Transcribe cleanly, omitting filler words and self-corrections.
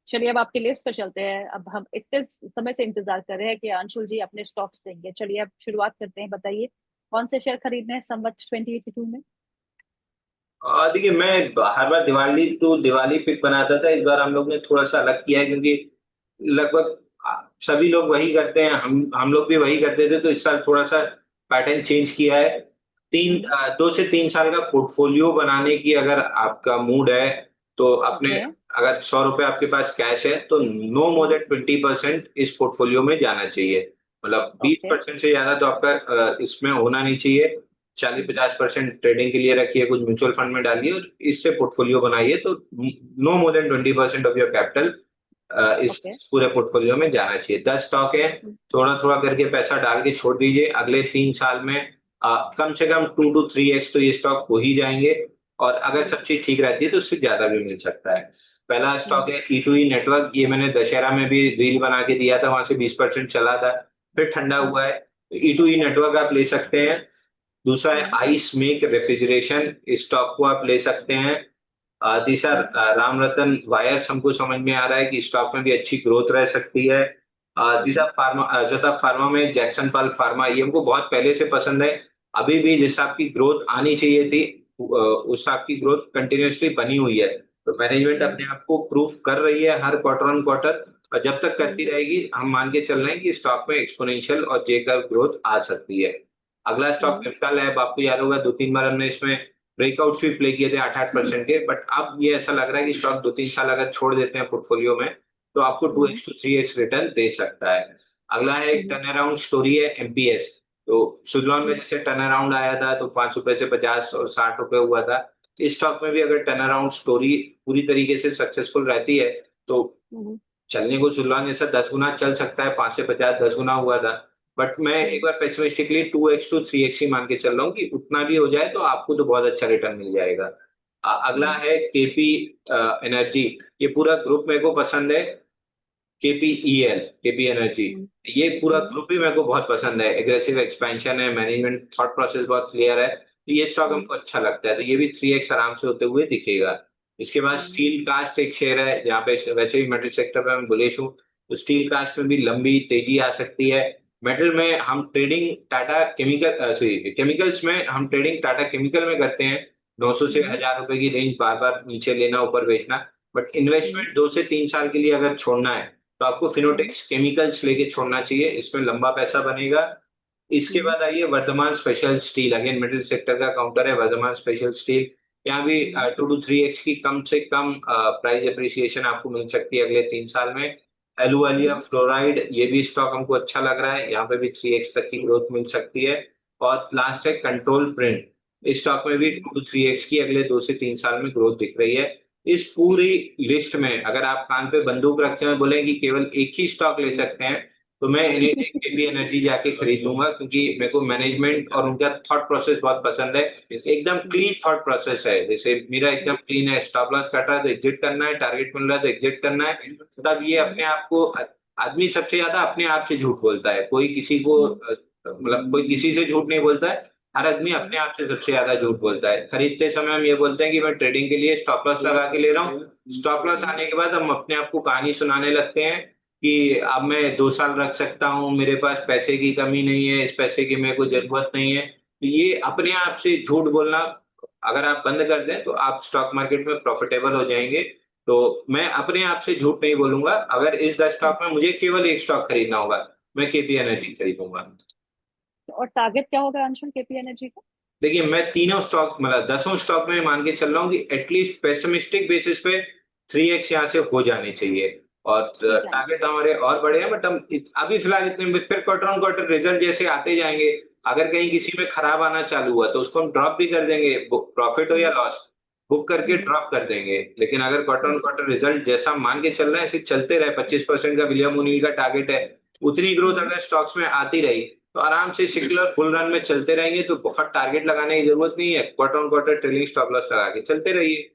चलिए अब आपकी लिस्ट पर चलते हैं। अब हम इतने समय से इंतजार कर रहे हैं कि अंशुल जी अपने स्टॉक्स देंगे। चलिए अब शुरुआत करते हैं। बताइए कौन से शेयर खरीदने हैं संवत 2082 में। देखिए, मैं हर बार दिवाली टू दिवाली पिक बनाता था। इस बार हम लोग ने थोड़ा सा अलग किया है, क्योंकि लगभग सभी लोग वही करते हैं, हम लोग भी वही करते थे, तो इस साल थोड़ा सा पैटर्न चेंज किया है। 2 से 3 साल का पोर्टफोलियो बनाने की अगर आपका मूड है, तो अपने, ओके। अगर 100 रुपए आपके पास कैश है तो नो मोर देन 20% इस पोर्टफोलियो में जाना चाहिए। मतलब बीस ओके। परसेंट से ज्यादा तो आपका इसमें होना नहीं चाहिए। 40-50% ट्रेडिंग के लिए रखिए, कुछ म्यूचुअल फंड में डालिए और इससे पोर्टफोलियो बनाइए, तो no more than 20% of your capital is okay. पूरे पोर्टफोलियो में जाना चाहिए। 10 स्टॉक है, थोड़ा थोड़ा करके पैसा डाल के छोड़ दीजिए। अगले 3 साल में कम से कम 2 to 3x तो ये स्टॉक हो ही जाएंगे, और अगर सब चीज ठीक रहती है तो उससे ज्यादा भी मिल सकता है। पहला स्टॉक है E2E नेटवर्क। ये मैंने दशहरा में भी रील बना के दिया था, वहां से 20% चला था, फिर ठंडा हुआ है। E2E नेटवर्क आप ले सकते हैं। दूसरा है आइस मेक रेफ्रिजरेशन, इस स्टॉक को आप ले सकते हैं। तीसरा राम रतन वायर्स, हमको समझ में आ रहा है कि स्टॉक में भी अच्छी ग्रोथ रह सकती है। तीसरा फार्मा, चौथा फार्मा में जैक्सन पाल फार्मा, ये हमको बहुत पहले से पसंद है। अभी भी जिस हिसाब की ग्रोथ आनी चाहिए थी, उस हिसाब की ग्रोथ कंटिन्यूअसली बनी हुई है। तो मैनेजमेंट अपने आप को प्रूफ कर रही है हर क्वार्टर ऑन क्वार्टर, और जब तक करती रहेगी हम मान के चल रहे हैं कि स्टॉक में एक्सपोनेंशियल और जे कर्व ग्रोथ आ सकती है। अगला स्टॉक निफ्टा लैब, आपको याद होगा 2-3 बार हमने इसमें ब्रेकआउट्स भी प्ले किए थे 8-8% के, बट अब ये ऐसा लग रहा है कि स्टॉक 2-3 साल अगर छोड़ देते हैं पोर्टफोलियो में, तो आपको 2x to 3x रिटर्न दे सकता है। अगला है, एक टर्न अराउंड स्टोरी है, एमपीएस। तो सुजलॉन में जैसे टर्न अराउंड आया था तो 5 रुपए से 50 और 60 रुपए हुआ था। इस स्टॉक में भी अगर टर्न अराउंड स्टोरी पूरी तरीके से सक्सेसफुल रहती है, तो चलने को सुजलॉन जैसा 10 गुना चल सकता है। 5 से 50 10 गुना हुआ था। बट मैं एक बार पेसिमिस्टिकली 2x to 3x ही मान के चल रहा हूँ कि उतना भी हो जाए तो आपको तो बहुत अच्छा रिटर्न मिल जाएगा। अगला है केपी एनर्जी। ये पूरा ग्रुप मेरे को पसंद है। केपीईएल, केपी एनर्जी, ये पूरा ग्रुप ही मेरे को बहुत पसंद है। एग्रेसिव एक्सपेंशन है, मैनेजमेंट थॉट प्रोसेस बहुत क्लियर है, तो ये स्टॉक हमको अच्छा लगता है। तो ये भी 3x आराम से होते हुए दिखेगा। इसके बाद स्टील कास्ट एक शेयर है, जहाँ पे वैसे भी मेटल सेक्टर पे मैं बुलिश हूँ, तो स्टील कास्ट में भी लंबी तेजी आ सकती है। मेटल में हम trading Tata chemical, sorry chemicals में हम ट्रेडिंग टाटा केमिकल में करते हैं। 900 से 1000 रुपए की रेंज, बार बार नीचे लेना ऊपर बेचना। बट इन्वेस्टमेंट 2 से 3 साल के लिए अगर छोड़ना है, तो आपको फिनोटेक्स केमिकल्स लेके छोड़ना चाहिए, इसमें लंबा पैसा बनेगा। इसके बाद आइए Vardhman special steel, again middle sector का काउंटर है वर्धमान स्पेशल स्टील। यहाँ भी 2 to 3x की कम से कम प्राइस अप्रिसिएशन आपको मिल सकती है अगले 3 साल में। एलुआलिया फ्लोराइड, ये भी स्टॉक हमको अच्छा लग रहा है, यहाँ पे भी 3x तक की ग्रोथ मिल सकती है। और लास्ट है कंट्रोल प्रिंट। इस स्टॉक में भी 2 to 3x की अगले 2 से 3 साल में ग्रोथ दिख रही है। इस पूरी लिस्ट में अगर आप कान पे बंदूक रखे हुए बोले कि केवल एक ही स्टॉक ले सकते हैं, तो मैं इन्हें देख के भी एनर्जी जाके खरीद लूंगा, क्योंकि मेरे को मैनेजमेंट और उनका थॉट प्रोसेस बहुत पसंद है। एकदम क्लीन थॉट प्रोसेस है, जैसे मेरा एकदम क्लीन है। स्टॉप लॉस कट रहा है तो एग्जिट करना है, टारगेट मिल रहा है तो एग्जिट करना है। तब ये अपने आप को, आदमी सबसे ज्यादा अपने आप से झूठ बोलता है, कोई किसी को मतलब कोई किसी से झूठ नहीं बोलता है। हर आदमी अपने आप से सबसे ज्यादा झूठ बोलता है। खरीदते समय हम ये बोलते हैं कि मैं ट्रेडिंग के लिए स्टॉप लॉस लगा के ले रहा हूँ। स्टॉप लॉस आने के बाद हम अपने आप को कहानी सुनाने लगते हैं कि अब मैं 2 साल रख सकता हूँ, मेरे पास पैसे की कमी नहीं है, इस पैसे की मेरे को जरूरत नहीं है। तो ये अपने आप से झूठ बोलना अगर आप बंद कर दें, तो आप स्टॉक मार्केट में प्रॉफिटेबल हो जाएंगे। तो मैं अपने आप से झूठ नहीं बोलूंगा। अगर इस 10 स्टॉक में मुझे केवल एक स्टॉक खरीदना होगा, मैं केपी एनर्जी खरीदूंगा। और टारगेट क्या होगा अंशुल केपी एनर्जी का। देखिए, मैं तीनों स्टॉक, मतलब 10 स्टॉक में मान के चल रहा हूँ कि एटलीस्ट पेसिमिस्टिक बेसिस पे 3x यहाँ से हो जाने चाहिए। और 3 टाइम्स। टारगेट हमारे और बड़े हैं, बट हम अभी फिलहाल इतने में, फिर क्वार्टर ऑन क्वार्टर रिजल्ट जैसे आते जाएंगे, अगर कहीं किसी में खराब आना चालू हुआ तो उसको हम ड्रॉप भी कर देंगे, प्रॉफिट हो या लॉस, बुक करके ड्रॉप कर देंगे। लेकिन अगर क्वार्टर ऑन क्वार्टर रिजल्ट जैसा हम मान के चल रहे हैं ऐसे चलते रहे, 25% का विलियम ओनिल का टारगेट है, उतनी ग्रोथ अगर स्टॉक्स में आती रही, तो आराम से सिकुलर फुल रन में चलते रहेंगे। तो बहुत टारगेट लगाने की जरूरत नहीं है, quarter on quarter trailing stop loss लगा के चलते रहिए।